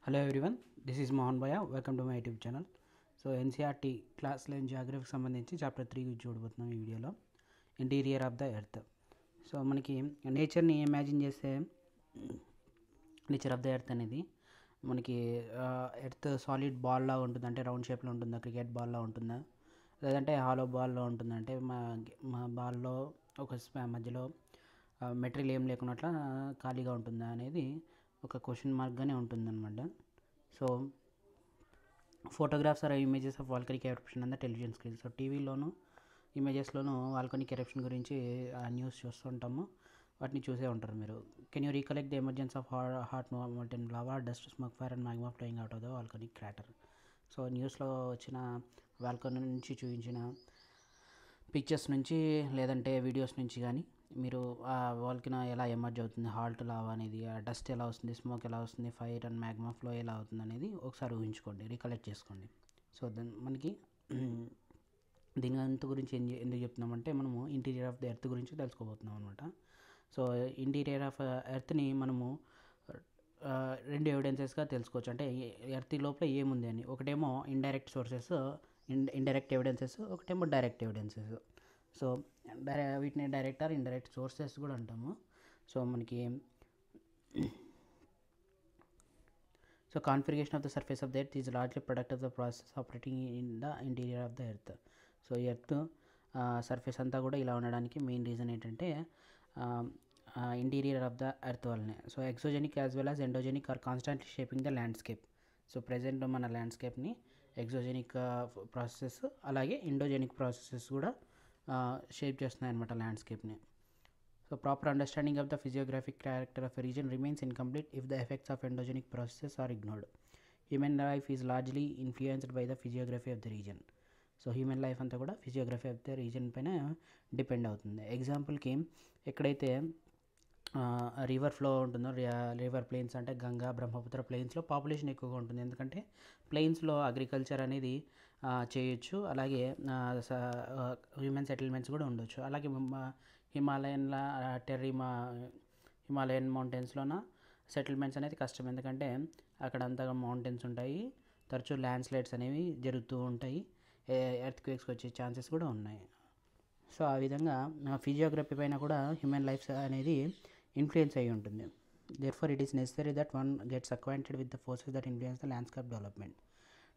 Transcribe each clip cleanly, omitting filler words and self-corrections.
Hello everyone, this is Mohan bhaiya. Welcome to my YouTube channel. So NCERT class 11 జాగ్రఫీకి సంబంధించి chapter 3 చూడబోతున్నాం ఈ వీడియోలో. Interior of the earth. So మనకి నేచర్ని ఇమాజిన్ చేస్తే నేచర్ ఆఫ్ ద ఎర్త్ అనేది మనకి ఎర్త్ సాలిడ్ బాల్ లాగా ఉంటుంది, అంటే రౌండ్ షేప్లో ఉంటుందా, క్రికెట్ బాల్లా ఉంటుందా, లేదంటే హాలో బాల్లో ఉంటుందా, అంటే మా బాల్లో ఒక మధ్యలో మెటీరియల్ ఏం లేకున్నట్లా ఖాళీగా ఉంటుందా అనేది ఒక క్వశ్చన్ మార్క్గానే ఉంటుందన్నమాట. So photographs or images of volcanic eruption and the television screen. So టీవీలోను ఇమేజెస్లోను వాల్కనిక్ ఎరప్షన్ గురించి న్యూస్ చూస్తుంటాము, వాటిని చూసే ఉంటారు మీరు. Can you recollect the emergence of hot molten lava, dust, smoke, fire and magma flowing out of the volcanic crater. So న్యూస్లో వచ్చిన వాల్కనీ నుంచి చూపించిన పిక్చర్స్ నుంచి లేదంటే వీడియోస్ నుంచి కానీ మీరు ఆ వాల్కనీ ఎలా ఎమర్జ్ అవుతుంది, హాల్ట్ లావా అనేది, ఆ డస్ట్ ఎలా వస్తుంది, స్మోక్ ఎలా వస్తుంది, ఫైర్ అండ్ మ్యాగ్మా ఫ్లో ఎలా అవుతుంది అనేది ఒకసారి ఊహించుకోండి, రికలెక్ట్ చేసుకోండి. సో మనకి దీని అంత గురించి ఎందుకు చెప్తున్నామంటే మనము ఇంటీరియర్ ఆఫ్ ద ఎర్త్ గురించి తెలుసుకోబోతున్నాం అనమాట. సో ఇంటీరియర్ ఆఫ్ ఎర్త్ని మనము రెండు ఎవిడెన్సెస్గా తెలుసుకోవచ్చు. అంటే ఎర్త్ లోపల ఏముంది అని, ఒకటేమో ఇండైరెక్ట్ సోర్సెస్, ఇండైరెక్ట్ ఎవిడెన్సెస్, ఒకటేమో డైరెక్ట్ ఎవిడెన్సెస్. సో వీటిని డైరెక్ట్ ఆర్ ఇండైరెక్ట్ సోర్సెస్ కూడా అంటాము. సో మనకి so configuration of the surface of the earth is largely product of the process operating in the interior of the earth. So earth surface అంతా కూడా ఇలా ఉండడానికి main reason ఏంటంటే interior of the earth వల్లనే. So exogenic as well as endogenic are constantly shaping the landscape. So present మన ల్యాండ్స్కేప్ని exogenic processes అలాగే endogenic processes కూడా షేప్ చేస్తున్నాయి అన్నమాట ల్యాండ్స్కేప్ని. So proper understanding of the physiographic character of a region remains incomplete if the effects of endogenic processes are ignored. Human life is largely influenced by the physiography of the region. So human life అంతా కూడా physiography of the region పైన depend అవుతుంది. ఎగ్జాంపుల్కి ఎక్కడైతే river flow ఉంటుందో, river plains అంటే Ganga, Brahmaputra ప్లెయిన్స్లో population ఎక్కువగా ఉంటుంది. ఎందుకంటే ప్లెయిన్స్లో అగ్రికల్చర్ అనేది చేయొచ్చు, అలాగే హ్యూమన్ సెటిల్మెంట్స్ కూడా ఉండొచ్చు. అలాగే హిమాలయన్ మౌంటైన్స్లోన సెటిల్మెంట్స్ అనేది కష్టం, ఎందుకంటే అక్కడ అంతగా మౌంటైన్స్ ఉంటాయి, తరచూ ల్యాండ్ స్లైడ్స్ అనేవి జరుగుతూ ఉంటాయి, ఎర్త్ క్వేక్స్ వచ్చే ఛాన్సెస్ కూడా ఉన్నాయి. సో ఆ విధంగా ఫిజియోగ్రఫీ పైన కూడా హ్యూమన్ లైఫ్ అనేది ఇన్ఫ్లుయెన్స్ అయ్యి ఉంటుంది. Therefore it is necessary that one gets acquainted with the forces that influence the landscape development.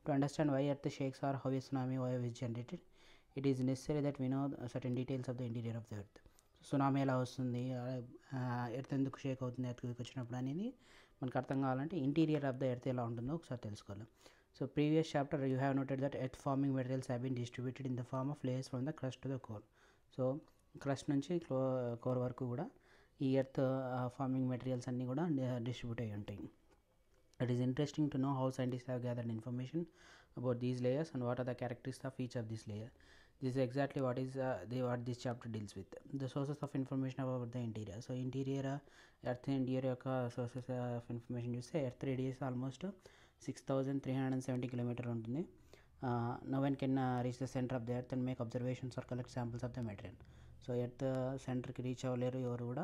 To understand why earth shakes or how a tsunami wave is generated, it is necessary that we know certain details of the interior of the earth. Tsunami ఎలా వస్తుంది, earth ఎందుకు షేక్ అవుతుంది earth వచ్చినప్పుడు అనేది మనకు అర్థం కావాలంటే interior of the earth ఎలా ఉంటుందో ఒకసారి తెలుసుకోవాలి. So previous chapter you have noted that earth forming materials have been distributed in the form of layers from the crust to the core. So crust నుంచి కోర్ వరకు కూడా ఈ earth forming materials అన్నీ కూడా డిస్ట్రిబ్యూట్ అయ్యి ఉంటాయి. It is interesting to know how scientist have gathered information about these layers and what are the characteristics of each of this layer. This is exactly what this chapter deals with. The sources of information about the interior. So interior earth interior యొక్క sources of information చూస్తే earth radius almost 6370 kilometre ఉంటుంది. No one can reach the center of the earth and make observations or collect samples of the material. So earth సెంటర్కి reach అవ్వలేరు ఎవరు కూడా,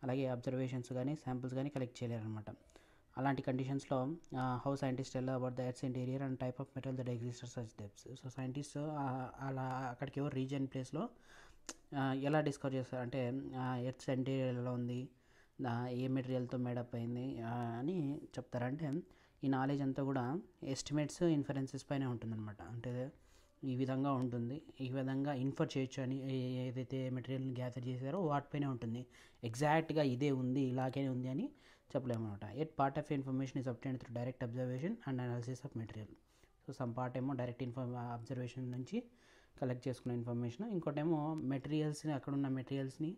అలాగే observations కానీ samples కానీ collect చేయలేరు అనమాట. అలాంటి కండిషన్స్లో how scientist tell about the earth's interior and type of material that exist at such depths. So scientist అలా అక్కడికి ఎవరు రీజన్ ప్లేస్లో ఎలా డిస్కవర్ చేస్తారు అంటే ఎర్త్స్ ఇంటీరియర్ ఎలా ఉంది, ఏ మెటీరియల్తో మేడప్ అయింది అని చెప్తారంటే ఈ నాలెడ్జ్ అంతా కూడా ఎస్టిమేట్స్, ఇన్ఫరెన్సెస్ పైన ఉంటుందన్నమాట. అంటే ఈ విధంగా ఉంటుంది, ఈ విధంగా ఇన్ఫర్ చేయొచ్చు అని ఏదైతే మెటీరియల్ని గ్యాదర్ చేశారో వాటిపైనే ఉంటుంది. ఎగ్జాక్ట్గా ఇదే ఉంది, ఇలాగే ఉంది అని చెప్పలేమన్నమాట. At part of information is obtained through direct observation and analysis of material. So some part ఏమో డైరెక్ట్ అబ్జర్వేషన్ నుంచి కలెక్ట్ చేసుకున్న ఇన్ఫర్మేషన్, ఇంకోటేమో మెటీరియల్స్ని, అక్కడున్న మెటీరియల్స్ని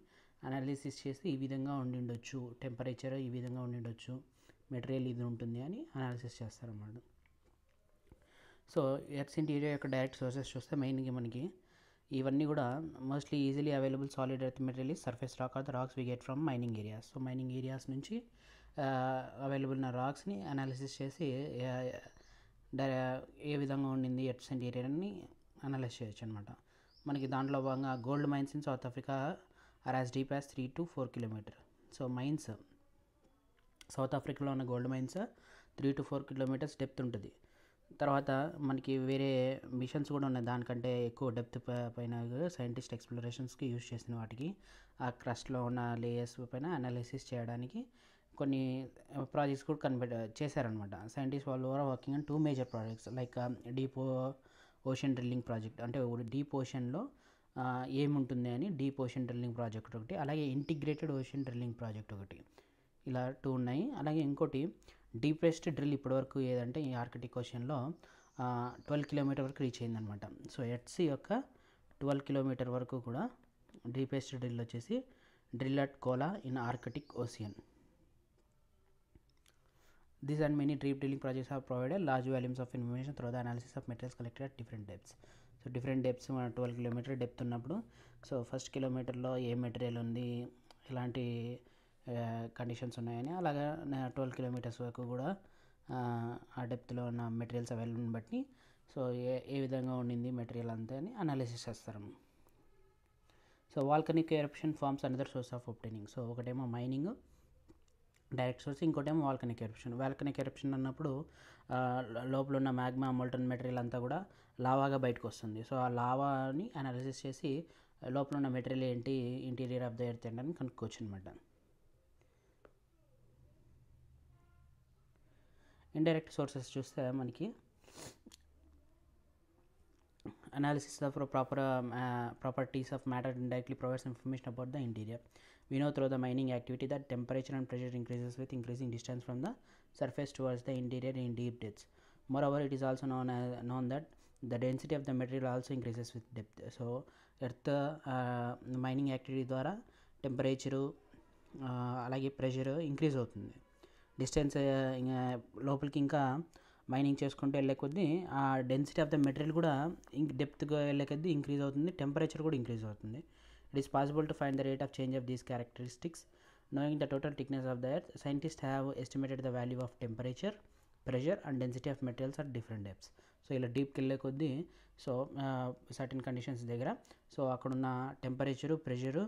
అనాలిసిస్ చేసి ఈ విధంగా ఉండిండొచ్చు, టెంపరేచర్ ఈ విధంగా ఉండిండొచ్చు, మెటీరియల్ ఇది ఉంటుంది అని అనాలిసిస్ చేస్తారన్నమాట. సో ఎర్త్స్ ఇంటీరియర్ యొక్క డైరెక్ట్ సోర్సెస్ చూస్తే మెయిన్గా మనకి ఇవన్నీ కూడా mostly easily available solid earth material is surface rock or the rocks we get from mining areas. So mining areas నుంచి అవైలబుల్ ఉన్న రాక్స్ని అనాలిసిస్ చేసి ఏ విధంగా ఉండింది ఎర్త్స్ ఇంటీరియర్ అని అనలైజ్ చేయొచ్చు అనమాట. మనకి దాంట్లో భాగంగా gold mines in South Africa are as deep as 3 to 4 kilometre. So mines South ఆఫ్రికాలో ఉన్న gold mines 3 to 4 kilometres depth ఉంటుంది. తర్వాత మనకి వేరే మిషన్స్ కూడా ఉన్నాయి దానికంటే ఎక్కువ డెప్త్ పైన సైంటిస్ట్ ఎక్స్ప్లోరేషన్స్కి యూజ్ చేసిన వాటికి ఆ క్రస్ట్లో ఉన్న లేయర్స్ పైన అనాలిసిస్ చేయడానికి కొన్ని ప్రాజెక్ట్స్ కూడా చేశారనమాట. సైంటిస్ట్ వాళ్ళు working on 2 major projects like deep ocean drilling project, అంటే డీప్ ఓషన్లో ఏముంటుంది అని డీప్ ఓషన్ డ్రిల్లింగ్ ప్రాజెక్ట్ ఒకటి, అలాగే ఇంటిగ్రేటెడ్ ఓషన్ డ్రిల్లింగ్ ప్రాజెక్ట్ ఒకటి, ఇలా 2 ఉన్నాయి. అలాగే ఇంకోటి డీపెస్ట్ డ్రిల్ ఇప్పటివరకు ఏదంటే ఈ ఆర్కిటిక్ ఓషన్లో 12 కిలోమీటర్ వరకు రీచ్ అయిందనమాట. సో ఎట్సీ యొక్క 12 కిలోమీటర్ వరకు కూడా డీపెస్ట్ డ్రిల్ వచ్చేసి drill at Kola in Arctic ocean. These and many deep drilling projects have provided large volumes of information through the analysis of materials collected at different depths. So different depths మన 12 kilometre depth ఉన్నప్పుడు so first కిలోమీటర్లో ఏ material ఉంది, ఎలాంటి conditions ఉన్నాయని, అలాగా 12 kilometres వరకు కూడా ఆ డెప్త్లో ఉన్న మెటీరియల్స్ అవైలబుల్ని బట్టి సో ఏ విధంగా ఉండింది మెటీరియల్ అంతా అని అనాలిసిస్ చేస్తారు. So volcanic eruption forms another source of obtaining. So ఒకటేమో మైనింగ్ డైరెక్ట్ సోర్స్, ఇంకోటేమో వాల్కనిక్ ఎరప్షన్. వాల్కనిక్ ఎరప్షన్ అన్నప్పుడు లోపల ఉన్న మ్యాగ్మా మోల్టన్ మెటీరియల్ అంతా కూడా లావాగా బయటకు వస్తుంది. సో ఆ లావాని అనాలిసిస్ చేసి లోపల ఉన్న మెటీరియల్ ఏంటి, ఇంటీరియర్ ఆఫ్ ద ఎర్త్ ఏంటని కనుక్కోవచ్చు అనమాట. ఇండైరెక్ట్ సోర్సెస్ చూస్తే మనకి analysis of proper properties of matter indirectly provides information about the interior. We know through the mining activity that temperature and pressure increases with increasing distance from the surface towards the interior in deep depths. Moreover, it is also known that the density of the material also increases with depth. So earth mining activity ద్వారా temperature అలాగే pressure increase అవుతుంది. Distance లోపలికి ఇంకా mining చేసుకుంటూ వెళ్ళే కొద్దీ ఆ density of the material కూడా డెప్త్గా వెళ్ళే కొద్దీ ఇంక్రీజ్ అవుతుంది, టెంపరేచర్ కూడా ఇంక్రీజ్ అవుతుంది. It is possible to find the rate of change of these characteristics knowing the total thickness of the earth. Scientist have estimated the value of temperature, pressure and density of materials at different depths. So ఇలా డీప్కి వెళ్ళే కొద్దీ so certain conditions దగ్గర so అక్కడున్న temperature, pressure,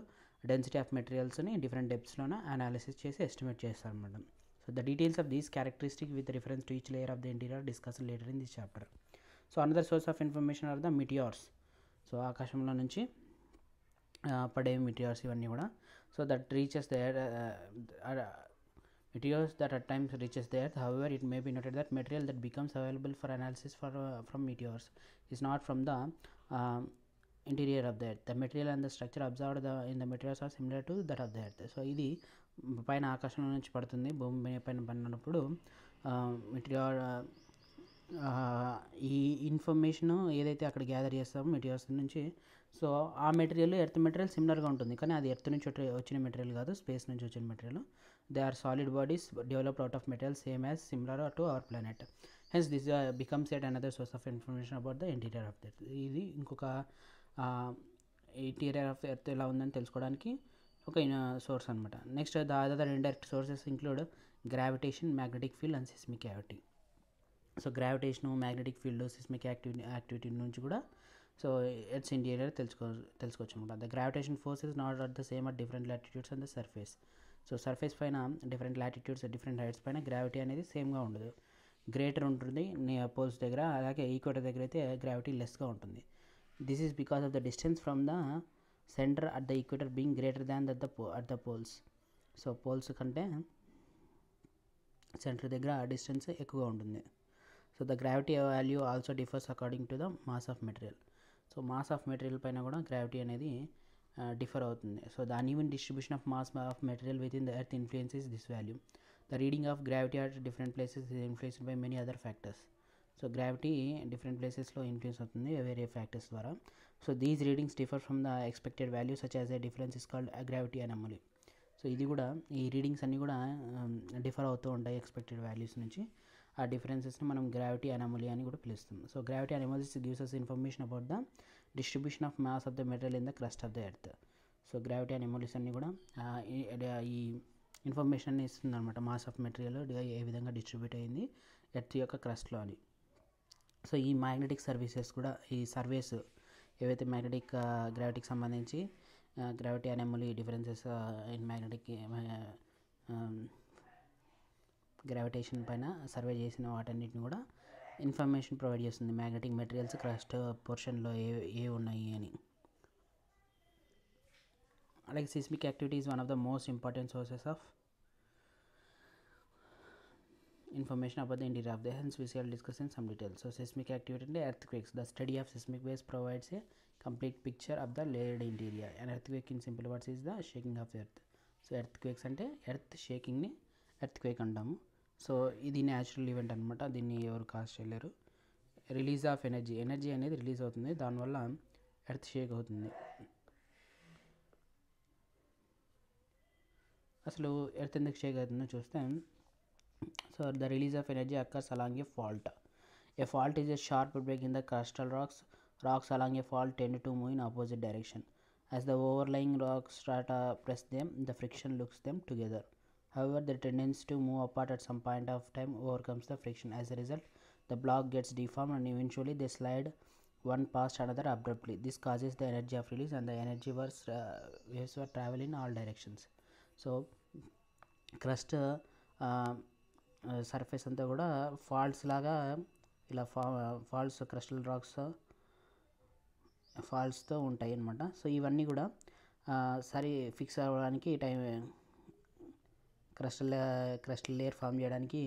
density of మెటీరియల్స్ని different డెప్త్స్లోనే analysis చేసి estimate చేస్తారు అన్నమాట. So the details of these characteristics with reference to each layer of the interior are discussed later in this chapter. So another source of information are the meteors. So ఆకాశంలో నుంచి పడే meteors ఇవన్నీ కూడా so that reaches the meteors that at times reaches the earth. However, it may be noted that material that becomes available for analysis from meteors is not from the interior of the earth. The material and the structure observed in the meteors are similar to that of the earth. So ఇది పైన ఆకాశంలో నుంచి పడుతుంది, భూమి పైన పడినప్పుడు material ఈ information ఏదైతే అక్కడ గ్యాదర్ చేస్తామో మెటీరియల్స్ నుంచి సో ఆ మెటీరియల్ ఎర్త్ మెటీరియల్ సిమిలర్గా ఉంటుంది, కానీ అది ఎర్త్ నుంచి వచ్చిన మెటీరియల్ కాదు, స్పేస్ నుంచి వచ్చిన material. They are solid bodies developed out of material same as similar to our planet. Hence this becomes at another source of information about the interior of the earth. ఇది ఇంకొక interior of earth ఎలా ఉందని తెలుసుకోవడానికి ఒక source అనమాట. Next the other indirect sources include gravitation, magnetic field and seismic activity. So gravitation, magnetic field, seismic activity నుంచి కూడా so earth's interior తెలుసుకోవచ్చు అనమాట. The gravitation force is not at the same at different latitudes and the surface. So surface పైన different latitudes, different heights పైన gravity అనేది సేమ్గా ఉండదు. Greater ఉంటుంది పోల్స్ దగ్గర, అలాగే ఈక్వేటర్ దగ్గర అయితే గ్రావిటీ లెస్గా ఉంటుంది. This is because of the distance from the centre at the equator being greater than at the poles. So poles కంటే సెంటర్ దగ్గర డిస్టెన్స్ ఎక్కువగా ఉంటుంది. So the gravity value also differs according to the mass of material. So mass of material పైన కూడా gravity అనేది differ అవుతుంది. So the uneven distribution of mass of material within the earth influences this value. The reading of gravity at different places is influenced by many other factors. So gravity different ప్లేసెస్లో influence అవుతుంది వేరే factors ద్వారా. So these readings differ from the expected value such as a difference is called gravity anomaly. So ఇది కూడా ఈ readings అన్నీ కూడా differ అవుతూ ఉంటాయి ఎక్స్పెక్టెడ్ వాల్యూస్ నుంచి. ఆ డిఫరెన్సెస్ని మనం గ్రావిటీ అనామలీ అని కూడా పిలుస్తాం. So gravity anomalies gives us information about the distribution of mass of the material in the crust of the earth. So gravity anomalies అన్నీ కూడా ఈ ఇన్ఫర్మేషన్ ఇస్తుంది అనమాట, మాస్ ఆఫ్ మెటీరియల్ ఏ విధంగా డిస్ట్రిబ్యూట్ అయ్యింది ఎర్త్ యొక్క క్రస్ట్లో అని. సో ఈ మ్యాగ్నెటిక్ సర్వీసెస్ కూడా, ఈ సర్వేస్ ఏవైతే మ్యాగ్నెటిక్ గ్రావిటీకి సంబంధించి gravity anomaly differences in magnetic gravitation పైన సర్వే చేసిన వాటన్నిటిని కూడా ఇన్ఫర్మేషన్ ప్రొవైడ్ చేస్తుంది, మ్యాగ్నెటిక్ మెటీరియల్స్ క్రస్ట్ పోర్షన్లో ఏ ఉన్నాయి అని. అలాగే seismic activity is one of the most important sources of information about the interior of the hence we shall discuss in some detail. So seismic activity and earthquakes, the study of seismic waves provides a complete picture of the layered interior. An earthquake in simple words is the shaking of the earth. So earthquakes అంటే earth షేకింగ్ని earthquake అంటాము. So ఇది natural event అనమాట, దీన్ని ఎవరు cause చేయలేరు. Release of energy అనేది release అవుతుంది, దానివల్ల ఎర్త్ షేక్ అవుతుంది. అసలు ఎర్త్ ఎందుకు షేక్ అవుతుందో చూస్తే, so the release of energy occurs along a fault. A fault is a sharp break in the crustal rocks. Rocks along a fault tend to move in opposite direction. As the overlying rock strata press them, the friction locks them together. However, the tendency to move apart at some point of time overcomes the friction. As a result, the block gets deformed and eventually they slide one past another abruptly. This causes the energy of release and the energy waves were travel in all directions. So crust surface అంతా కూడా faults లాగా ఇలా faults crustal racks ఫాల్ట్స్తో ఉంటాయి అన్నమాట. So ఇవన్నీ కూడా సరి fix అవ్వడానికి టైం, క్రస్టల్ లేయర్ ఫామ్ చేయడానికి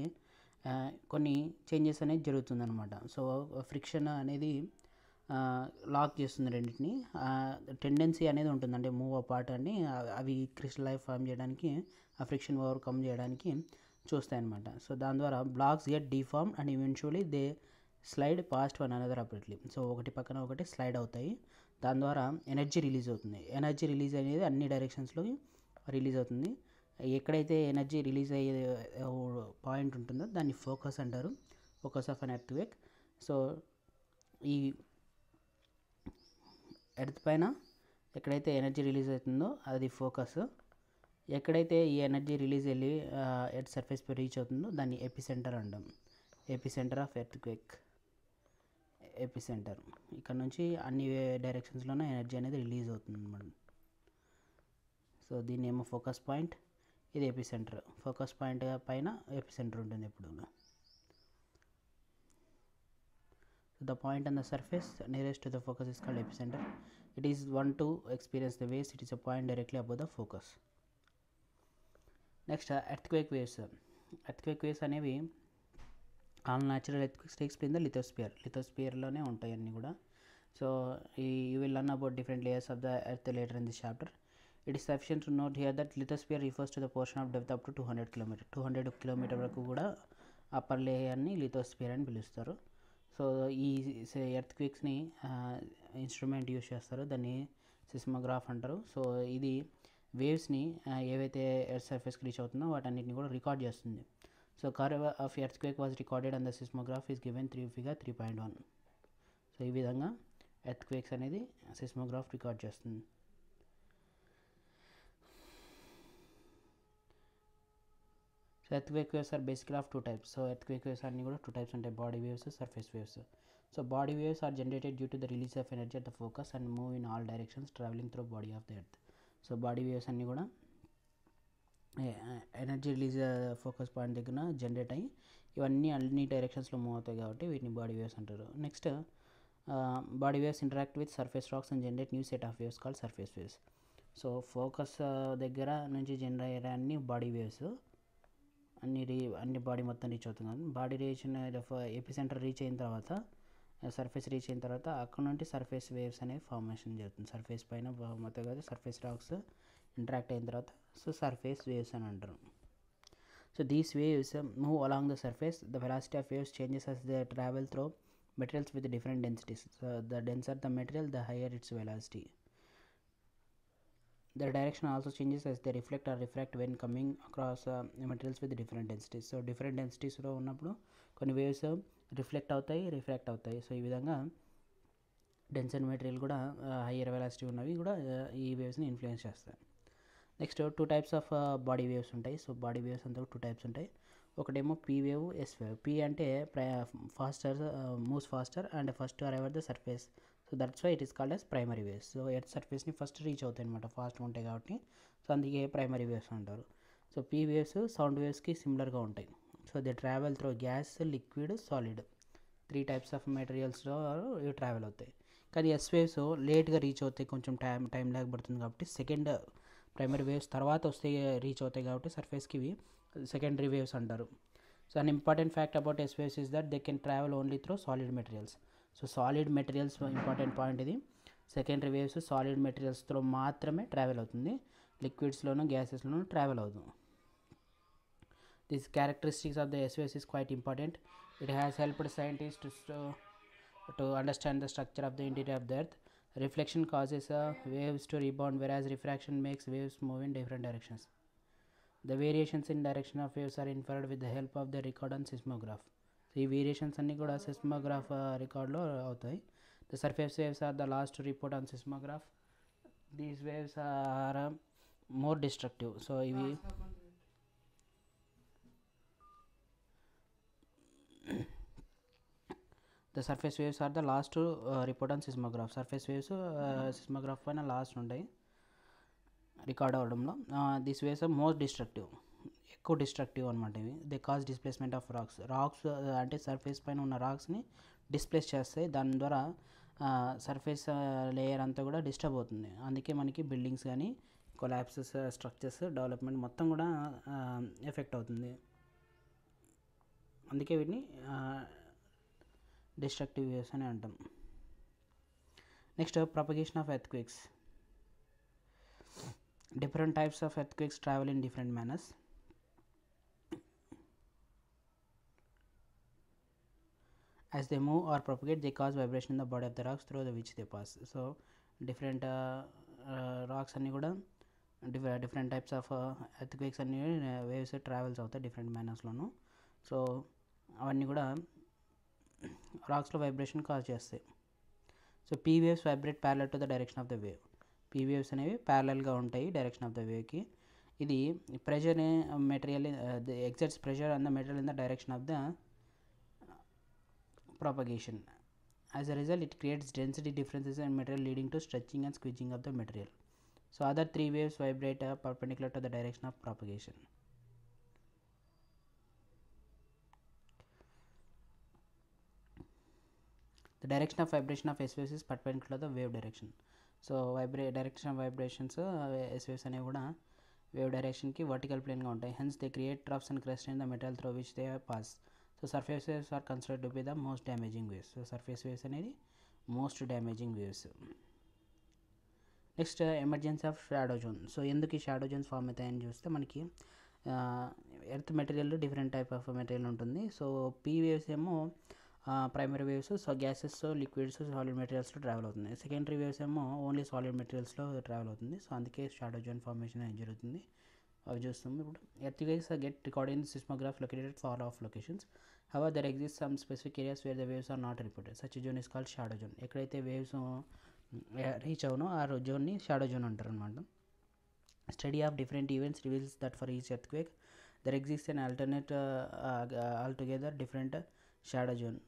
కొన్ని చేంజెస్ అనేది జరుగుతుందన్నమాట. సో ఫ్రిక్షన్ అనేది లాక్ చేస్తుంది రెండింటిని, టెండెన్సీ అనేది ఉంటుంది, అంటే మూవ్ అపార్ట్ అని అవి క్రిస్టల్ లైఫ్ ఫామ్ చేయడానికి ఆ ఫ్రిక్షన్ ఓవర్కమ్ చేయడానికి చూస్తాయి అన్నమాట. సో దాని ద్వారా blocks get deform and eventually they slide past one another apparently. So ఒకటి పక్కన ఒకటి స్లైడ్ అవుతాయి, దాని ద్వారా ఎనర్జీ రిలీజ్ అవుతుంది. ఎనర్జీ రిలీజ్ అనేది అన్ని డైరెక్షన్స్లో రిలీజ్ అవుతుంది. ఎక్కడైతే ఎనర్జీ రిలీజ్ అయ్యే పాయింట్ ఉంటుందో దాన్ని ఫోకస్ అంటారు, focus of an earthquake. So ఈ ఎర్త్ పైన ఎక్కడైతే ఎనర్జీ రిలీజ్ అవుతుందో అది ఫోకస్. ఎక్కడైతే ఈ ఎనర్జీ రిలీజ్ వెళ్ళి ఎర్త్ సర్ఫేస్ పై రీచ్ అవుతుందో దాన్ని ఎపిసెంటర్ అంటాం, ఎపిసెంటర్ ఆఫ్ ఎర్త్క్వేక్, ఎపిసెంటర్. ఇక్కడ నుంచి అన్ని డైరెక్షన్స్లోనే ఎనర్జీ అనేది రిలీజ్ అవుతుంది అన్నమాట. సో దీన్ని ఏమో ఫోకస్ పాయింట్, ఇది ఎపిసెంటర్. ఫోకస్ పాయింట్ పైన ఎపిసెంటర్ ఉంటుంది ఎప్పుడు. The point on the surface nearest to the focus is called epicenter. It is one to experience the waves. It is a point directly above the focus. Next, earthquake waves. Earthquake waves అనేవి all natural earthquakes takes place in the lithosphere. Lithosphere-లోనే ఉంటాయి అన్నీ కూడా. So you will learn about different layers of the earth later in this chapter. It is sufficient to note here that lithosphere refers to the portion of depth up to 200 km. 200 km వరకు కూడా upper లేయర్ని lithosphere అని పిలుస్తారు. So ఈ ఎర్త్క్వేక్స్ని instrument use చేస్తారు, దాన్ని seismograph అంటారు. So ఇది వేవ్స్ని ఏవైతే ఎర్త్ సర్ఫేస్కి రీచ్ అవుతుందో వాటన్నిటిని కూడా రికార్డ్ చేస్తుంది. So curve of earthquake was recorded and the seismograph is given figure 3.1. So ఈ విధంగా ఎర్త్క్వేక్స్ అనేది సిస్మోగ్రాఫ్ రికార్డ్ చేస్తుంది. So earthquake waves are basically of 2 types. So earthquake waves అన్నీ కూడా 2 types ఉంటాయి, body waves, surface waves. So body waves are generated due to the release of energy at the focus and move in all directions travelling through body of the earth. So body waves అన్నీ కూడా energy release focus point దగ్గర generate అయ్యి ఇవన్నీ అన్ని డైరెక్షన్స్లో move అవుతాయి కాబట్టి వీటిని body waves అంటారు. Next body waves interact with surface racks and generate new set of waves called surface waves. So focus దగ్గర నుంచి జనరేట్ అయ్యే అన్ని బాడీ వేవ్స్, అన్ని బాడీ మొత్తం రీచ్ అవుతుంది. బాడీ రీచ్ ఎపిసెంటర్ రీచ్ అయిన తర్వాత, సర్ఫేస్ రీచ్ అయిన తర్వాత అక్కడ నుండి సర్ఫేస్ వేవ్స్ అనేవి ఫార్మేషన్ జరుగుతుంది. సర్ఫేస్ పైన మొత్తం కాదు, సర్ఫేస్ రాక్స్ ఇంటరాక్ట్ అయిన తర్వాత సో సర్ఫేస్ వేవ్స్ అని అంటారు. So these waves move along the surface. The velocity of waves changes as they travel through materials with different densities. So the denser the material, the higher its velocity. The direction also changes as they reflect or refract when coming across materials with different densities. So different densitiesలో ఉన్నప్పుడు కొన్ని waves reflect అవుతాయి, refract అవుతాయి. So ఈ విధంగా denser material కూడా higher velocity ఉన్నవి కూడా ఈ వేవ్స్ని ఇన్ఫ్లుయెన్స్ చేస్తాయి. Next 2 types of body waves ఉంటాయి. సో బాడీ వేవ్స్ అంతా 2 types ఉంటాయి. ఒకటేమో P wave, S wave. P అంటే faster, moves faster and first arrive at the surface. So that's why it is called as primary waves. So earth సర్ఫేస్ని first reach అవుతాయి అనమాట, ఫాస్ట్గా ఉంటాయి కాబట్టి. సో అందుకే ప్రైమరీ వేవ్స్ అంటారు. సో పీ వేవ్స్ సౌండ్ వేవ్స్కి సిమిలర్గా ఉంటాయి. So so they travel through gas, liquid, solid, 3 types of మెటీరియల్స్లో ఇవి ట్రావెల్ అవుతాయి. కానీ ఎస్ వేవ్స్ లేట్గా రీచ్ అవుతాయి, కొంచెం టైం ల్యాగ్ పడుతుంది కాబట్టి సెకండ్ ప్రైమరీ వేవ్స్ తర్వాత వస్తే రీచ్ అవుతాయి కాబట్టి సర్ఫేస్కి ఇవి సెకండరీ వేవ్స్ అంటారు. So an important fact about yes waves is that they can travel only through solid materials. So solid materials important point ఇది. సెకండరీ వేవ్స్ సాలిడ్ మెటీరియల్స్తో మాత్రమే ట్రావెల్ అవుతుంది, లిక్విడ్స్లోను గ్యాసెస్లోను travel అవుతుంది. This characteristics of the S waves is quite important. It has helped scientists to understand the structure of the interior of the earth. Reflection causes waves to rebound, whereas refraction makes waves move in different directions. The variations in direction of waves are inferred with the help of the record on seismograph. So ఈ variations అన్నీ కూడా సెస్మోగ్రాఫ్ రికార్డ్లో అవుతాయి. The surface waves are the last to report on seismograph. These waves are more destructive. So ఇవి the surface waves are the last to report on seismograph. Surface waves seismograph పైన last ఉంటాయి record అవ్వడంలో. This waves are most destructive, ఎక్కువ destructive అనమాట ఇవి. They cause displacement of rocks అంటే surface పైన ఉన్న రాక్స్ని డిస్ప్లేస్ చేస్తాయి, దాని ద్వారా సర్ఫేస్ లేయర్ అంతా కూడా డిస్టర్బ్ అవుతుంది. అందుకే మనకి బిల్డింగ్స్ కానీ కొలాప్సెస్, స్ట్రక్చర్స్ డెవలప్మెంట్ మొత్తం కూడా ఎఫెక్ట్ అవుతుంది. అందుకే వీటిని డిస్ట్రక్టివ్ వేవ్స్ అని అంటాం. Next propagation of earthquakes. Different types of earthquakes travel in different manners. As they move or propagate, they cause vibration in the body of the rocks through which they pass. So different rocks అన్నీ కూడా different types of earthquakes అన్నీ waves travels అవుతాయి different manners-లోను. So అవన్నీ కూడా రాక్స్లో vibration cause చేస్తాయి. So P waves vibrate parallel to the direction of the wave. P waves అనేవి ప్యారలల్గా ఉంటాయి డైరెక్షన్ ఆఫ్ ద వేవ్కి. ఇది pressure material exerts pressure on the material in the direction of the propagation. As a result, it creates density differences in material leading to stretching and squeezing of the material. So other three waves vibrate perpendicular to the direction of propagation. The direction of vibration of S waves is perpendicular to the wave direction. So direction of vibrations S waves అనేవి కూడా wave డైరెక్షన్కి vertical ప్లేన్గా ఉంటాయి. Hence they create troughs and crust in the material through which they pass. So surface waves are considered to be the most damaging waves. So surface waves అనేది most damaging waves. Next emergency of shadow zone. So ఎందుకు ఈ shadow zones form అవుతాయని చూస్తే మనకి earth material different type of material ఉంటుంది. So P waves ఏమో primary waves, so gases, liquids, solid మెటీరియల్స్లో travel అవుతుంది. సెకండరీ వేవ్స్ ఏమో ఓన్లీ సాలిడ్ మెటీరియల్స్లో ట్రావెల్ అవుతుంది. సో అందుకే షాడో జోన్ ఫార్మేషన్ అనేది జరుగుతుంది. అవి చూస్తాము ఇప్పుడు. Earthquakes get record in seismograph located far off locations. However there exist some specific areas where the waves are not reported. Such zone is called shadow zone. ఎక్కడైతే waves reach అవునో ఆ జోన్ని shadow zone అంటారు అనమాట. Study of different events reveals that for each earthquake there exist an alternate altogether different shadow zone.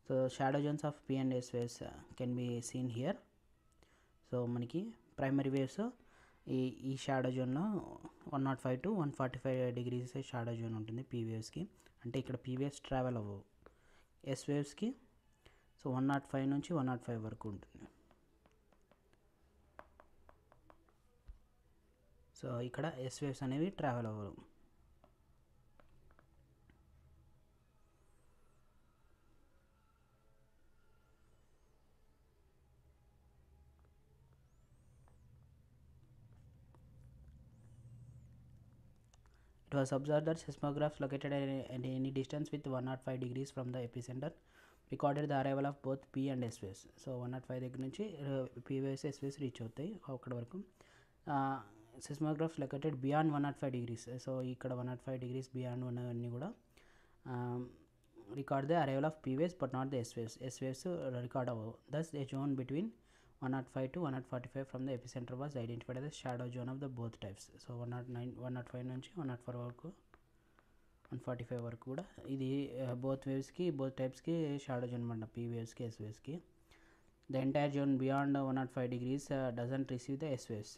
So shadow Jones of P and yes waves can be seen here. So మనకి primary waves ఈ shadow జోన్లో 105 to 145 degrees shadow zone ఉంటుంది P వేవ్స్కి. అంటే ఇక్కడ P waves travel అవ్వవు. Yes వేవ్స్కి so 105 నుంచి 105 వరకు ఉంటుంది. సో ఇక్కడ ఎస్ వేవ్స్ అనేవి ట్రావెల్ అవ్వవు. It was observed that seismographs located at any distance with 105 degrees from the epicenter recorded the arrival of both P and S waves. So 105 దగ్గర నుంచి P waves S waves reach అవుతాయి అక్కడ వరకు. సెస్మోగ్రాఫ్స్ located beyond 105 degrees. So ఇక్కడ 105 degrees beyond ఉన్నవన్నీ కూడా record the arrival of P waves but not the S waves. S waves record అవ్వవు. Thus a zone between 105 to 145 from the epicenter was identified as the shadow zone of the both types. So 105 నుంచి 104 వరకు 145 వరకు కూడా ఇది both వేవ్స్కి both టైప్స్కి shadow zone అనమాట, P వేవ్స్కి ఎస్ వేవ్స్కి. The entire zone beyond 105 degrees doesn't receive the S waves.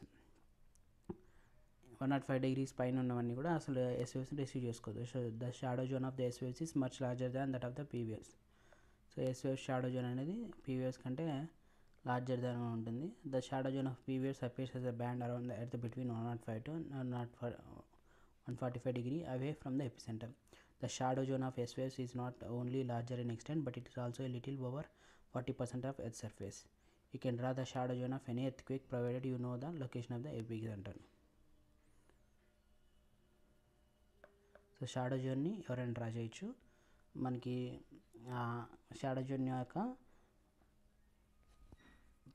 105 degrees పైన ఉన్నవన్నీ కూడా అసలు ఎస్ వేవ్స్ని రిసీవ్ చేసుకోదు. So the shadow zone of the S waves is much larger than that of the P waves. So S waves shadow zone అనేది P waves కంటే larger than ఉంటుంది. The shadow zone of P waves appears as a band around the earth between 105 to 145 degree away from the epicenter. The shadow zone of S waves is not only larger in extent, but it is also a little over 40% of Earth's surface. You can draw the shadow zone of any earthquake provided you know the location of the epicenter. So shadow జోన్ని ఎవరైనా draw చేయొచ్చు. మనకి shadow zone యొక్క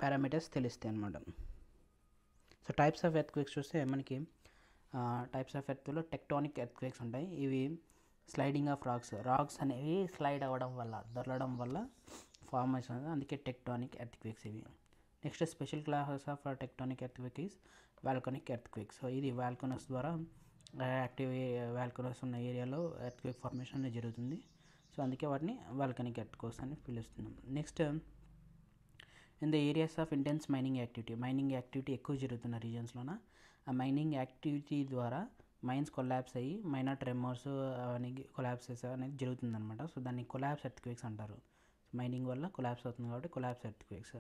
parameters తెలుస్తాయి అన్నమాట. So types of earthquakes చూస్తే మనకి types of ఎర్త్లో tectonic earthquakes ఉంటాయి. ఇవి స్లైడింగ్ ఆఫ్ రాక్స్ అనేవి స్లైడ్ అవ్వడం వల్ల దొరలడం వల్ల ఫార్మేషన్ అవుతుంది, అందుకే టెక్టానిక్ ఎర్త్క్వేక్స్ ఇవి. Next special classes of tectonic earthquake is volcanic earthquake. So ఇది వాల్కనస్ ద్వారా యాక్టివ్ వాల్కనస్ ఉన్న ఏరియాలో ఎర్త్క్వేక్ ఫార్మేషన్ అనేది జరుగుతుంది. సో అందుకే వాటిని వాల్కనిక్ ఎర్త్క్వేక్స్ అని పిలుస్తున్నాం. Next in the areas of intense mining activity ఎక్కువ జరుగుతున్న రీజన్స్లోన ఆ మైనింగ్ యాక్టివిటీ ద్వారా మైన్స్ కొలాప్స్ అయ్యి మైనర్ ట్రెమర్స్ అవన్నీ కొలాప్సెస్ అనేది జరుగుతుందన్నమాట. సో దాన్ని కొలాప్స్ ఎర్త్క్వేక్స్ అంటారు. మైనింగ్ వల్ల కొలాప్స్ అవుతుంది కాబట్టి collapse earthquakes.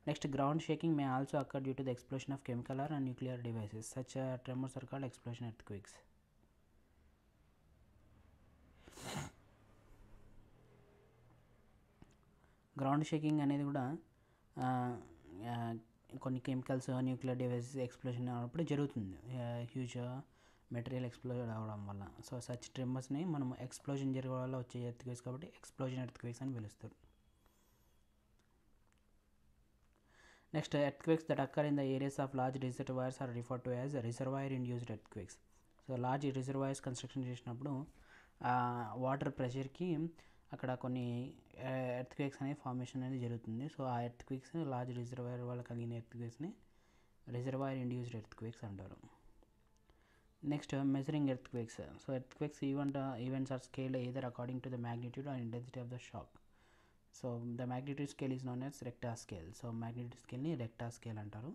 Next ground shaking may also occur due to the explosion of chemical or nuclear devices such tremors are called explosion earthquakes. Ground shaking అనేది కూడా కొన్ని కెమికల్స్ న్యూక్లియర్ డివైసెస్ ఎక్స్ప్లోషన్ అన్నప్పుడు జరుగుతుంది, huge material expose అవ్వడం వల్ల. So such ట్రెమర్స్ని మనం explosion జరగడం వల్ల వచ్చే ఎర్త్క్వేక్స్ కాబట్టి ఎక్స్ప్లోజన్ ఎర్త్క్వేక్స్ అని పిలుస్తారు. Next earthquakes that occur in the areas of large reservoirs are referred to as reservoir induced earthquakes. So large reservoirs construction చేసినప్పుడు వాటర్ ప్రెషర్కి అక్కడ కొన్ని ఎర్త్క్వేక్స్ అనే ఫార్మేషన్ అనేది జరుగుతుంది. సో ఆ ఎర్త్క్వేక్స్ లార్జ్ రిజర్వాయర్ వల్ల కలిగిన ఎర్త్క్వేక్స్ని రిజర్వాయర్ ఇండ్యూస్డ్ ఎర్త్క్వేక్స్ అంటారు. Next measuring earthquakes. So earthquakes events are scaled either according to the magnitude or intensity of the shock. So the magnitude scale is known as Richter scale. So magnitude scaleని Richter scale అంటారు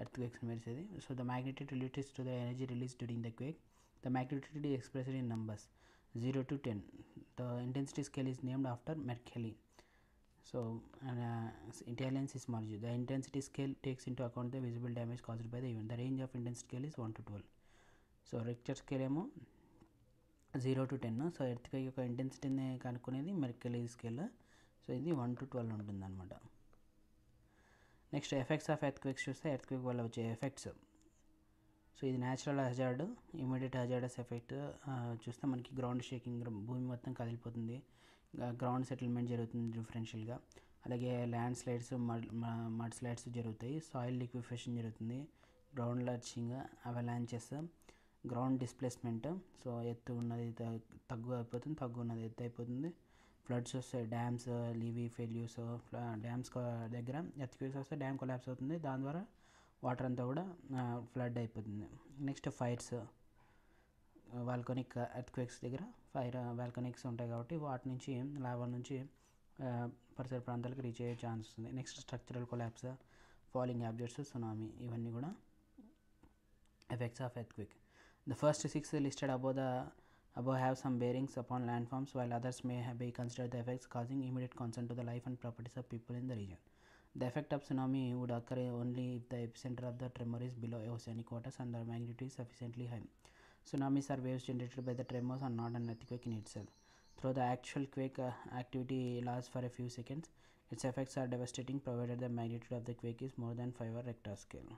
earthquakes మెరిసేది. So the magnitude relates to the energy released during the quake. The magnitude is expressed in numbers 0 to 10. The intensity scale is named after Mercalli. So Italian seismology. The intensity scale takes into account the visible damage caused by the event. The range of intensity scale is 1 to 12. So Richter scale ఏమో 0 to 10. So earthquake యొక్క ఇంటెన్సిటీని కనుక్కునేది మెర్కలీ scale. So ఇది 1 to 12 ఉంటుంది అనమాట. Next effects of earthquakes చూస్తే earthquake వల్ల వచ్చే effects. So ఇది natural hazard, immediate hazardous effect చూస్తే మనకి గ్రౌండ్ షేకింగ్, భూమి మొత్తం కదిలిపోతుంది, గ్రౌండ్ సెటిల్మెంట్ జరుగుతుంది డిఫరెన్షియల్గా, అలాగే ల్యాండ్ స్లైడ్స్ మడ్ స్లైడ్స్ జరుగుతాయి, సాయిల్ లిక్విఫేషన్ జరుగుతుంది, ground లర్చింగ్, avalanches, ground displacement. So ఎత్తు ఉన్నది తగ్గు అయిపోతుంది, తగ్గు ఉన్నది ఎత్తు అయిపోతుంది, ఫ్లడ్స్ వస్తాయి, డ్యామ్స్ లీవీ ఫెయిల్యూర్స్, డ్యామ్స్ దగ్గర ఎర్త్క్వేక్స్ వస్తే డ్యామ్ కొలాప్స్ అవుతుంది, దాని ద్వారా వాటర్ అంతా కూడా ఫ్లడ్ అయిపోతుంది. నెక్స్ట్ ఫైర్స్, వాల్కనిక్ ఎర్త్క్వేక్స్ దగ్గర వాల్కనిక్స్ ఉంటాయి కాబట్టి వాటి నుంచి లావా నుంచి పరిసర ప్రాంతాలకు రీచ్ అయ్యే ఛాన్స్ ఉంది. Next structural collapse, falling objects, tsunami, ఇవన్నీ కూడా effects of earthquake. The first 6 listed above have some bearings upon landforms, while others may be considered the effects causing immediate concern to the life and properties of people in the region. The effect of tsunami would occur only if the epicenter of the tremor is below oceanic waters and the magnitude is sufficiently high. Tsunamis are waves generated by the tremors and not an earthquake in itself. Though the actual quake activity lasts for a few seconds, its effects are devastating provided the magnitude of the quake is more than 5 on Richter scale.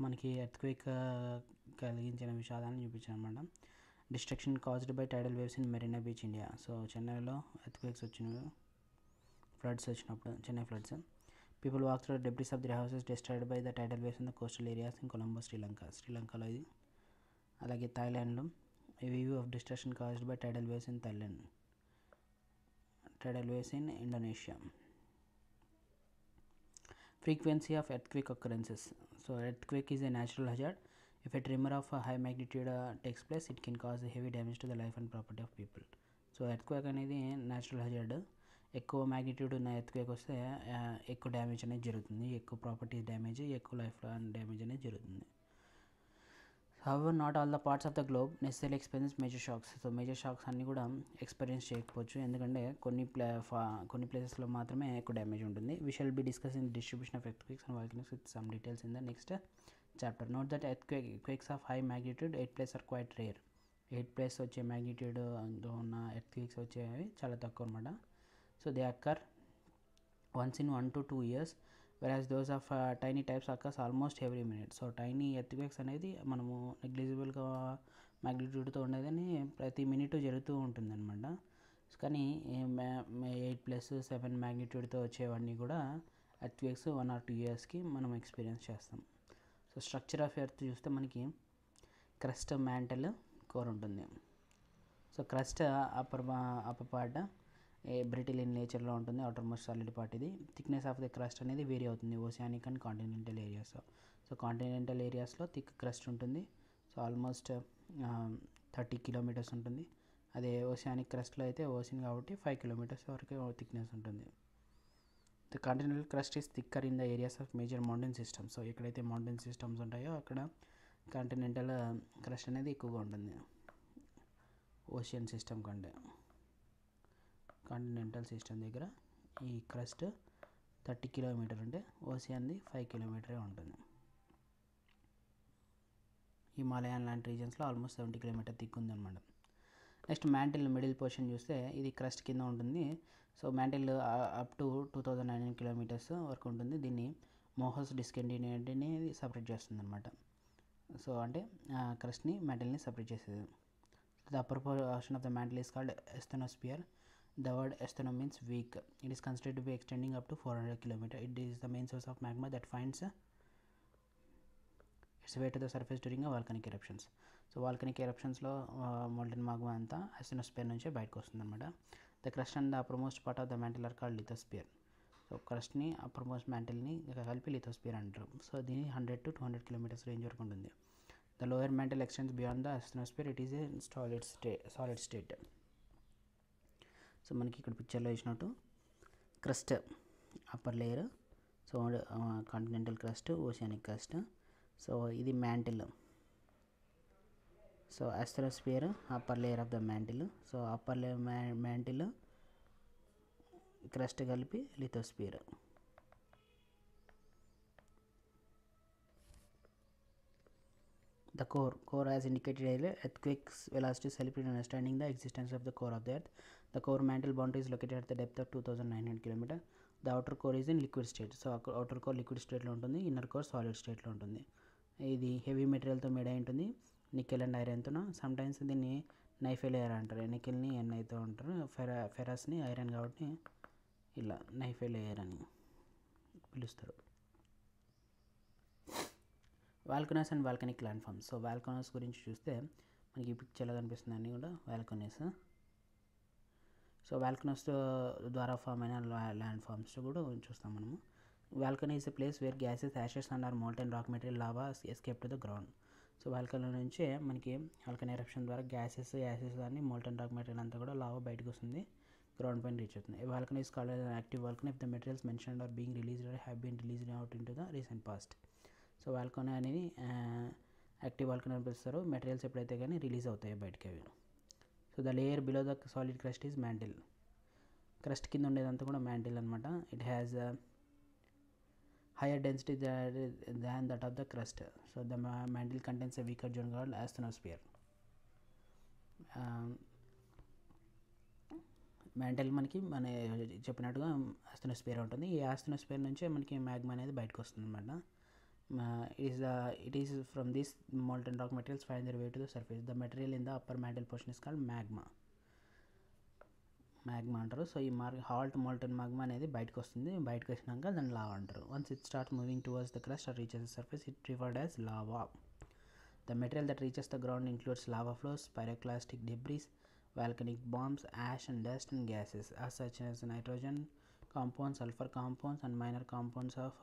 మనకి earthquake కలిగించిన విషాదాన్ని చూపించాను అనమాట. Destruction caused by tidal waves in Marina Beach, India. So చెన్నైలో earthquakes వచ్చినవి, floods వచ్చినప్పుడు, Chennai floods. People walk through debris of the houses destroyed by the tidal waves in the coastal areas in Colombo, శ్రీలంకలో ఇది. అలాగే థాయిలాండ్లో view of destruction caused by tidal waves in Thailand, tidal waves in Indonesia. Frequency of earthquake occurrences. So earthquake is a natural hazard. If a tremor of a high magnitude takes place, it can cause heavy damage to the life and property of people. So earthquake అనేది natural hazard. ఎక్కువ magnitude ఉన్న earthquake వస్తే ఎక్కువ damage అనేది జరుగుతుంది, ఎక్కువ property damage, ఎక్కువ life damage అనేది జరుగుతుంది. However not all the parts of the globe necessary experience major shocks. So major shocks అన్నీ కూడా ఎక్స్పీరియన్స్ చేయకపోవచ్చు, ఎందుకంటే కొన్ని ప్లేసెస్లో మాత్రమే ఎక్కువ డ్యామేజ్ ఉంటుంది. We shall be discussing distribution of earthquakes and volcanoes with some details in the next chapter. Note that earthquakes of high magnitude 8+ are quite rare. 8+ వచ్చే మ్యాగ్నిట్యూడ్ ఉన్న ఎర్త్క్వేక్స్ వచ్చేవి చాలా తక్కువ అనమాట. So they occur once in 1 to 2 years, whereas those of tiny types occurs almost every minute. So tiny earthquakes అనేది మనము నెగ్లిజిబుల్గా మ్యాగ్నిట్యూడ్తో ఉండేదని ప్రతి మినిట్ జరుగుతూ ఉంటుంది అనమాట. కానీ 8+, 7 మ్యాగ్నిట్యూడ్తో వచ్చేవన్నీ కూడా ఎర్త్క్వేక్స్ 1 or 2 ఇయర్స్కి మనం ఎక్స్పీరియన్స్ చేస్తాం. సో స్ట్రక్చర్ ఆఫ్ ఎర్త్ చూస్తే మనకి క్రస్ట్, మ్యాంటల్, కోర్ ఉంటుంది. So crust upper part brittle in నేచర్లో ఉంటుంది, అవుటర్ మోస్ట్ సాలిడ్ పార్ట్ ఇది. థిక్నెస్ ఆఫ్ ద క్రస్ట్ అనేది వేరీ అవుతుంది oceanic and continental areas. So continental ఏరియాస్లో థిక్ క్రస్ట్ ఉంటుంది, సో ఆల్మోస్ట్ 30 kilometers ఉంటుంది. అదే ఓషియానిక్ క్రస్ట్లో అయితే ఓషన్ కాబట్టి 5 kilometers వరకు థిక్నెస్ ఉంటుంది. The continental crust is thicker in the areas of major mountain systems. So ఎక్కడైతే మౌంటైన్ సిస్టమ్స్ ఉంటాయో అక్కడ కాంటినెంటల్ క్రస్ట్ అనేది ఎక్కువగా ఉంటుంది ఓషియన్ సిస్టమ్ కంటే. కాంటినెంటల్ సిస్టమ్ దగ్గర ఈ క్రస్ట్ 30 kilometers ఉంటే ఓషియన్ది 5 kilometers ఉంటుంది. హిమాలయన్ లాంటి రీజన్స్లో ఆల్మోస్ట్ 70 kilometers థిక్ ఉంది అనమాట. నెక్స్ట్ మ్యాంటిల్ మిడిల్ పోర్షన్ చూస్తే ఇది క్రస్ట్ కింద ఉంటుంది. So mantle up to 2009 kilometers వరకు ఉంటుంది. దీన్ని మోహస్ డిస్కంటిన్యూటీని సపరేట్ చేస్తుంది అనమాట. సో అంటే క్రస్ట్ని మ్యాంటిల్ని సపరేట్ చేసేది. The upper portion of the mantle is called asthenosphere. The word astheno means weak. It is considered to be extending up to 400 kilometers. It is the main source of magma that finds its way to the surface during volcanic eruptions. So volcanic ఎరప్షన్స్లో molten magma అంతా asthenosphere నుంచే బయటకు వస్తుంది అనమాట. The crust and the uppermost part of the mantle are called lithosphere. So క్రస్ట్ని uppermost మ్యాంటిల్ని కలిపి lithosphere అంటారు. సో దీని 100 to 200 kilometers రేంజ్ వరకు ఉంటుంది. The lower mantle extends beyond the asthenosphere. It is a solid state. So మనకి ఇక్కడ పిక్చర్లో ఇచ్చినట్టు crust upper layer, so continental crust, oceanic crust. So ఇది mantle. So asthenosphere upper layer of the mantle. So upper layer mantle crust కలిపి lithosphere. The core as indicated earlier, earthquakes velocities help in understanding the existence of the core of the earth. The core mantle boundary is located at the depth of 2900 kilometers. The outer core is in liquid state. So outer core liquid state లో ఉంటుంది, inner core solid స్టేట్లో ఉంటుంది. ఇది heavy మెటీరియల్తో made అయి ఉంటుంది, nickel and ఐరన్తో. Sometimes దీన్ని నైఫెల్ air అంటారు. నికెల్ని ఎన్ఐతో అంటారు, ఫెరస్ని ఐరన్ కాబట్టి ఇలా నైఫెల్ ఎయిర్ అని పిలుస్తారు. Volcanoes and volcanic land forms. So volcanoes గురించి చూస్తే మనకి ఈ పిక్చర్లో కనిపిస్తుంది అన్నీ కూడా వాల్కనోస్. సో వాల్కనోస్ ద్వారా ఫామ్ అయిన ల్యాండ్ ఫామ్స్ కూడా చూస్తాం మనము. Volcano is a place where gases, ashes and or molten rock material, lava escape to the ground. So volcano నుంచే మనకి వాల్కనో ఎరప్షన్ ద్వారా గ్యాసెస్, యాషెస్ కానీ మోల్టెన్ రాక్ మెటీరియల్ అంతా కూడా లావా బయటకు వస్తుంది, గ్రౌండ్ పైన రీచ్ అవుతుంది. Volcano is called active volcano if the materials mentioned are being released or have been released out in to the recent past. So volcano అనేది active volcano అని పిలుస్తారు, materials ఎప్పుడైతే కానీ రిలీజ్ అవుతాయి బయటకి అవి. So the layer below the solid crust is mantle. Crust కింద ఉండేదంతా కూడా మ్యాంటిల్ అనమాట. It has higher density than that of the crust. So the mantle contains a weaker zone called asthenosphere. Mantle మనకి మన చెప్పినట్టుగా ఆస్థెనోస్పియర్ ఉంటుంది. ఈ ఆస్థెనోస్పియర్ నుంచే మనకి మ్యాగ్మా అనేది బయటకు వస్తుంది అనమాట. it is from this molten rock materials find their way to the surface. The material in the upper mantle portion is called magma అంటారు. సో ఈ హాల్ట్ మోల్టన్ మాగ్మా అనేది బయటకు వస్తుంది, బయటకు వచ్చినాక దాన్ని లావా అంటారు. Once it start moving towards the crust or reaches the surface, it referred as lava. The material that reaches the ground includes lava flows, pyroclastic debris, volcanic bombs, ash and dust and gases such as nitrogen compounds, sulfur compounds and minor compounds of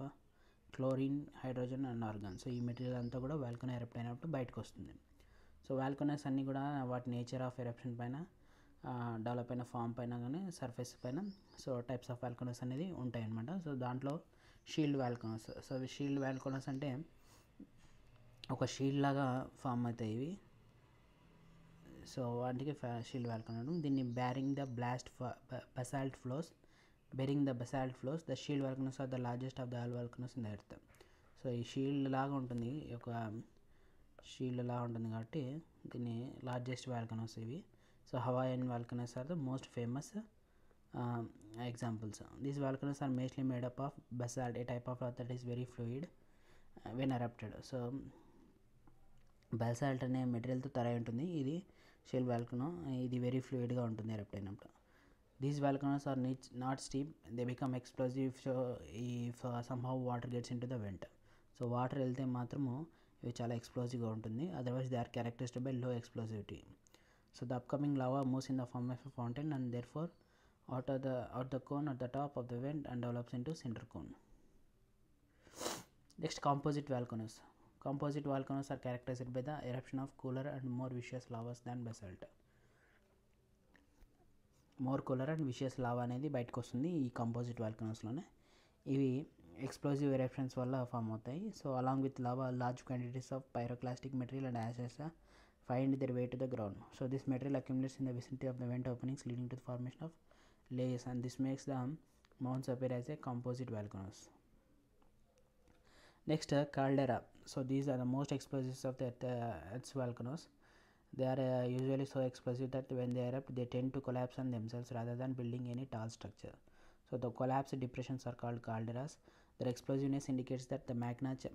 chlorine, hydrogen and argon. So ఈ material అంతా కూడా volcano erupt అయినప్పుడు బయటకు వస్తుంది. So volcanoes అన్నీ కూడా వాటి nature of eruption పైన డెవలప్ అయిన ఫామ్ పైన కానీ సర్ఫేస్ పైన సో టైప్స్ ఆఫ్ వాల్కనోస్ అనేది ఉంటాయి అన్నమాట. సో దాంట్లో shield volcanoes. So shield volcanoes అంటే ఒక షీల్డ్ లాగా ఫామ్ అవుతాయి ఇవి. సో వాటికి షీల్డ్ వాల్కనో. దీన్ని bearing the basalt flows, the shield volcanoes are the largest of the all volcanoes in the earth. So ఈ షీల్డ్ లాగా ఉంటుంది, ఒక షీల్డ్ లాగా ఉంటుంది కాబట్టి దీన్ని లార్జెస్ట్ వాల్కనోస్ ఇవి. So Hawaiian volcanoes are the most famous examples. These volcanoes are mostly made up of basalt, a type of rock that is very fluid when erupted. So basalt అనే మెటీరియల్తో తయారై ఉంటుంది ఇది షెల్ వాల్కనో. ఇది very ఫ్లూయిడ్గా ఉంటుంది erupt అయినప్పుడు. These volcanoes are not steep, they become explosive if somehow water gets in to the vent. So water వెళ్తే మాత్రము ఇవి చాలా ఎక్స్ప్లోజివ్గా ఉంటుంది, otherwise they are characterized by low explosivity. So the upcoming lava moves in the form of a fountain and therefore out the cone at the top of the vent and develops into cinder cone. Next, composite volcanoes. Composite volcanoes are characterized by the eruption of cooler and more viscous lavas than basalt. More cooler and vicious lava అనేది బయటకు వస్తుంది ఈ composite వాల్కనోస్లోనే. ఇవి explosive eruptions వల్ల form అవుతాయి. So along with lava large quantities of pyroclastic material and Ashes find their way to the ground. So this material accumulates in the vicinity of the vent openings, leading to the formation of layers, and this makes the mounds appear as a composite volcanoes. Next, caldera. So these are the most explosive of the Earth's volcanoes. They are usually so explosive that when they erupt, they tend to collapse on themselves rather than building any tall structure. So the collapsed depressions are called calderas. Their explosiveness indicates that the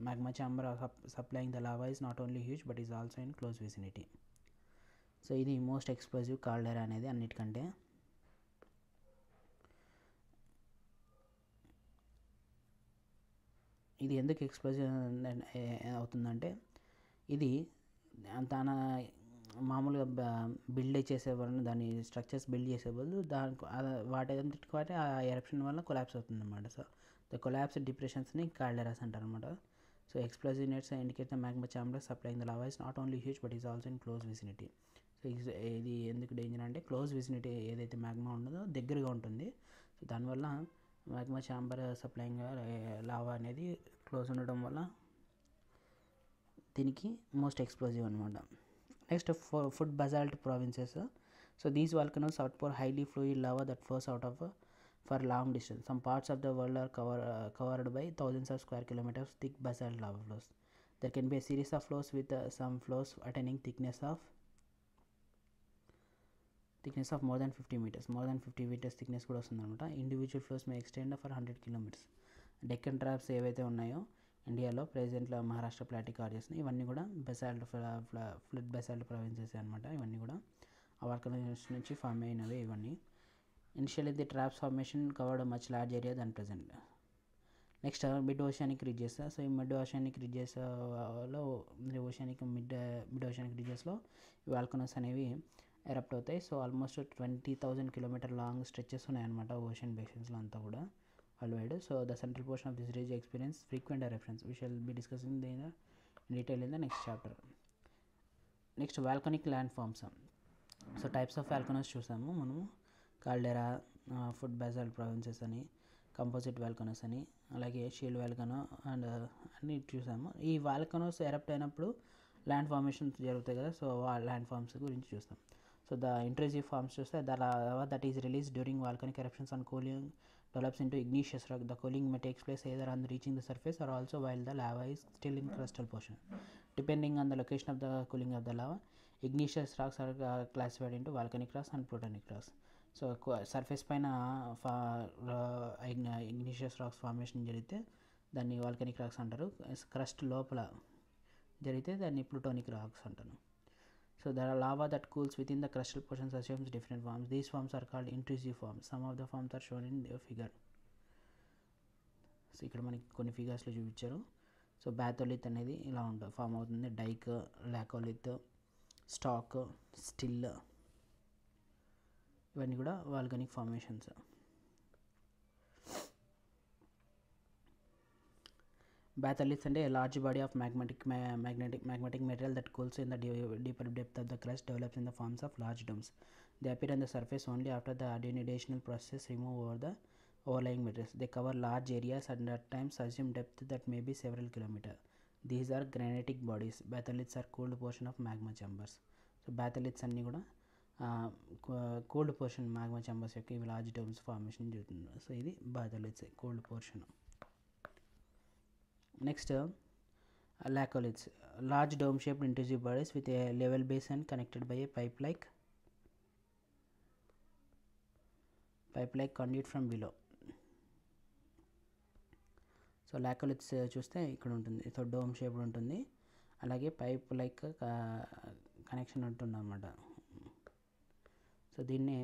magma chamber supplying the lava is not only huge but is also in close vicinity. So ఇది most explosive caldera అనేది అన్నిటికంటే. ఇది ఎందుకు explosive అవుతుందంటే ఇది తన మామూలుగా build చేసేవాళ్ళు దాని స్ట్రక్చర్స్ బిల్డ్ చేసే బదులు వాటి ఆ ఎరప్షన్ వల్ల కొలాప్స్ అవుతుంది అన్నమాట. సో ద కొలాప్స్ డిప్రెషన్స్ని కాల్డెరాస్ అంటారు అనమాట. So explosive nets indicate the magma chamber supplying the lava is not only huge but is also in close vicinity. So ఇది ఎందుకు డేంజర్ అంటే క్లోజ్ విసినిటీ ఏదైతే మ్యాగ్మా ఉండదో దగ్గరగా ఉంటుంది. సో దానివల్ల మ్యాగ్మా చాంబర్ సప్లైయింగ్ లావా అనేది క్లోజ్ ఉండడం వల్ల దీనికి మోస్ట్ ఎక్స్ప్లోజివ్ అనమాట. Next food basalt provinces. So these volcanoes outpour highly fluid lava that flows out of for long distance. Some parts of the world are covered by thousands of square kilometers thick basalt lava flows. There can be a series of flows with some flows attaining thickness of more than 50 meters. More than 50 meters thickness కూడా వస్తుంది అనమాట. Individual flows May extend for 100 kilometers. Deccan traps ఏవైతే ఉన్నాయో ఇండియాలో ప్రెజెంట్లో మహారాష్ట్ర ప్లాటిక్ ఆర్జెస్ని ఇవన్నీ కూడా basalt flood basalt provinces అనమాట. ఇవన్నీ కూడా ఆ వాల్కనోస్ నుంచి ఫామ్ అయినవి ఇవన్నీ. Initially the traps formation covered much large area than present. Next mid oceanic ridges. So ఈ మిడ్ ఓషియానిక్ రిడ్జెస్లో మిడ్ ఓషియానిక్ రిడ్జెస్లో ఈ వాల్కనోస్ అనేవి ఎరప్ట్ అవుతాయి. So almost 20,000 kilometer long stretches ఉన్నాయన్నమాట ఓషన్ బేసిన్స్లో అంతా కూడా world wide. So the central portion of this ridge experience frequent eruptions. We shall be discussing in detail in the next chapter. Next volcanic land forms. So types of volcanoes చూసాము మనము. Caldera, food basalt provinces అని, composite volcanoes అని, అలాగే shield volcano and అన్నీ చూసాము. ఈ volcanoes erupt అయినప్పుడు land formations జరుగుతాయి కదా. సో ల్యాండ్ ఫార్మ్స్ గురించి చూస్తాం. సో ద ఇంట్రూజివ్ ఫార్మ్స్ చూస్తే the lava that is released during volcanic eruptions on cooling develops into igneous rock. The cooling may take place either on reaching the surface or also while the lava is still in crustal portion. Depending on the location of the cooling of the lava, igneous rocks are classified into volcanic rocks and plutonic rocks. So surface పైన ఇగ్నిషియస్ racks formation జరిగితే దాన్ని volcanic racks అంటారు. Crust లోపల జరిగితే దాన్ని plutonic racks అంటారు. So the lava that cools within the crustal portions assumes different forms. These forms are called intrusive forms. Some of the forms are shown in the figure. So ఇక్కడ మనకి కొన్ని ఫిగర్స్లో చూపించారు. So బ్యాథోలిత్ అనేది ఇలా form అవుతుంది. డైక్, లాకోలిత్, stock, still ఇవన్నీ కూడా volcanic formations. Batholiths అంటే large body of magmatic material that cools in the deeper depth of the crust develops in the forms of large domes. They appear on the surface only after the denudation process remove over the overlying materials. They cover large areas and at times assume depth that may be several kilometers. These are granitic bodies. Batholiths are cooled portion of magma chambers. So batholiths అన్నీ కూడా cold portion magma chambers యొక్క ఇవి large domes formation జరుగుతుంది. So ఇది batholiths cold portion. Next laccoliths, large dome shaped intrusive bodies with a level base and connected by a pipe like conduit from below. So laccoliths చూస్తే ఇక్కడ ఉంటుంది. So dome shaped ఉంటుంది, అలాగే pipe like connection ఉంటుంది అన్నమాట. So దీన్నే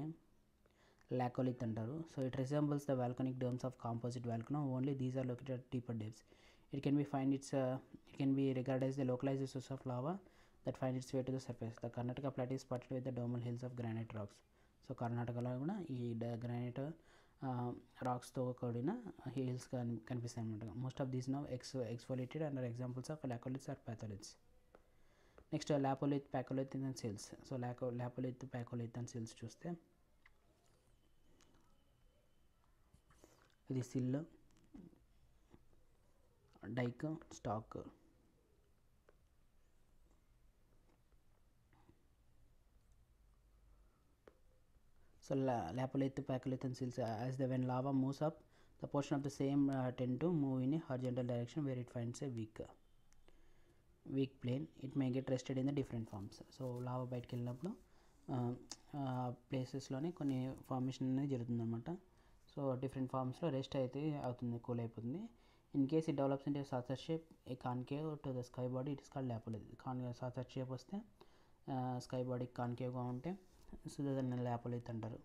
laccolith అంటారు. So it resembles the volcanic domes of composite volcano, only these are located at deeper depths. It can be regarded as the localized source of lava that finds its way to the surface. The Karnataka Plateau is spotted with the domal hills of granite rocks. So కర్ణాటకలో కూడా ఈ granite రాక్స్తో కూడిన hills కనిపిస్తాయి అనమాట. Most of these now exfoliated and examples of laccoliths or batholiths. Next lopolith, phacolith and sills. So lopolith, phacolith and sills చూస్తే ఇది sill, dyke, stock. So lapolith, pacholith and silts, as when lava moves up, the portion of the same tend to move in a horizontal direction where it finds a weak plane. It may get rested in the different forms. So lava బయటకు వెళ్ళినప్పుడు ప్లేసెస్లోనే కొన్ని formation అనేది జరుగుతుంది అనమాట. So different ఫార్మ్స్లో rest అయితే అవుతుంది, cool అయిపోతుంది. In case it develops into saucer shape, a concave to the sky body, it is called lopolith. Saucer shape వస్తే స్కై బాడీ కాన్కేవ్గా ఉంటే సో దాన్ని లాపోలిత్ అంటారు.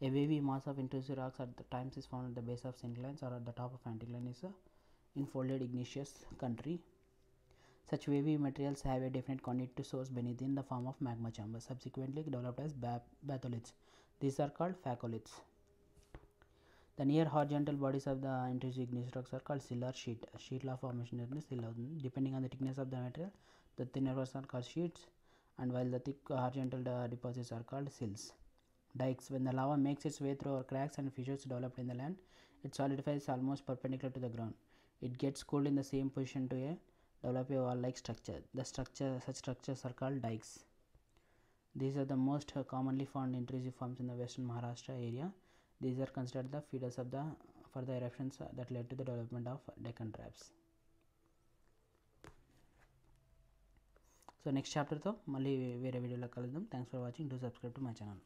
A wavy mass of intrusive rocks at the times is found at the base of synclines or at the top of anticline is a infolded igneous country. Such wavy materials have a definite conductive source beneath in the form of magma chambers, subsequently developed as batholiths. These are called phacolites. The near horizontal bodies of the intrusive igneous rocks are called sill or sheet. Sheet la formation is sill. Depending on the thickness of the material, the thinner ones are called sheets, and while the thick horizontal deposits are called sills. Dikes, when the lava makes its way through cracks and fissures developed in the land, it solidifies almost perpendicular to the ground. It gets cooled in the same position to develop a wall-like structure. Such structures are called dikes. These are the most commonly found intrusive forms in the western Maharashtra area. These are considered the feeders of the further eruptions that led to the development of Deccan traps. సో next చాప్టర్తో మళ్ళీ వేరే వీడియోలో కలుద్దాం. Thanks for watching. Do subscribe to my channel.